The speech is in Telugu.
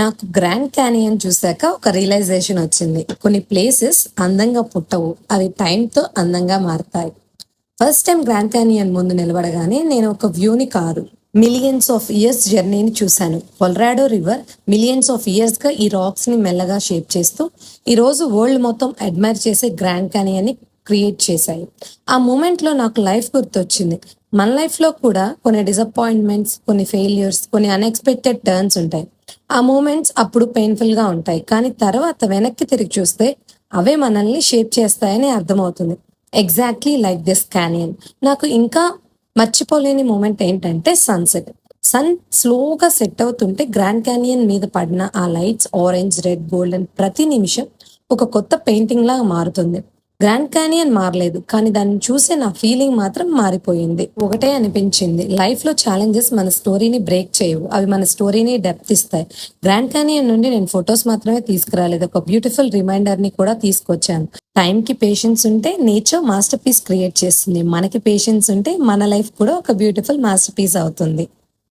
నాకు గ్రాండ్ క్యానియన్ చూసాక ఒక రియలైజేషన్ వచ్చింది. కొన్ని ప్లేసెస్ అందంగా పుట్టవు, అవి టైంతో అందంగా మారతాయి. ఫస్ట్ టైం గ్రాండ్ క్యానియన్ ముందు నిలబడగానే నేను ఒక వ్యూని కాదు, మిలియన్స్ ఆఫ్ ఇయర్స్ జర్నీని చూశాను. కొలరాడో రివర్ మిలియన్స్ ఆఫ్ ఇయర్స్గా ఈ రాక్స్ని మెల్లగా షేప్ చేస్తూ ఈరోజు వరల్డ్ మొత్తం అడ్మైర్ చేసే గ్రాండ్ క్యానియన్ని క్రియేట్ చేశాయి. ఆ మూమెంట్లో నాకు లైఫ్ గుర్తొచ్చింది. మన లైఫ్లో కూడా కొన్ని డిసప్పాయింట్మెంట్స్, కొన్ని ఫెయిల్యూర్స్, కొన్ని అన్ఎక్స్పెక్టెడ్ టర్న్స్ ఉంటాయి. ఆ మూమెంట్స్ అప్పుడు పెయిన్ఫుల్గా ఉంటాయి, కానీ తర్వాత వెనక్కి తిరిగి చూస్తే అవే మనల్ని షేప్ చేస్తాయని అర్థమవుతుంది. Exactly like this canyon. నాకు ఇంకా మర్చిపోలేని మూమెంట్ ఏంటంటే సన్సెట్. సన్ స్లోగా సెట్ అవుతుంటే గ్రాండ్ క్యానియన్ మీద పడిన ఆ లైట్స్ ఆరెంజ్, రెడ్, గోల్డెన్ ప్రతి నిమిషం ఒక కొత్త పెయింటింగ్ లాగా మారుతుంది. గ్రాండ్ క్యానియన్ మారలేదు, కానీ దాన్ని చూసే నా ఫీలింగ్ మాత్రం మారిపోయింది. ఒకటే అనిపించింది, లైఫ్లో ఛాలెంజెస్ మన స్టోరీని బ్రేక్ చేయవు, అవి మన స్టోరీని డెప్త్ ఇస్తాయి. గ్రాండ్ క్యానియన్ నుండి నేను ఫొటోస్ మాత్రమే తీసుకురాలేదు, ఒక బ్యూటిఫుల్ రిమైండర్ని కూడా తీసుకొచ్చాను. టైంకి పేషెన్స్ ఉంటే నేచర్ మాస్టర్ పీస్ క్రియేట్ చేస్తుంది. మనకి పేషెన్స్ ఉంటే మన లైఫ్ కూడా ఒక బ్యూటిఫుల్ మాస్టర్ పీస్ అవుతుంది.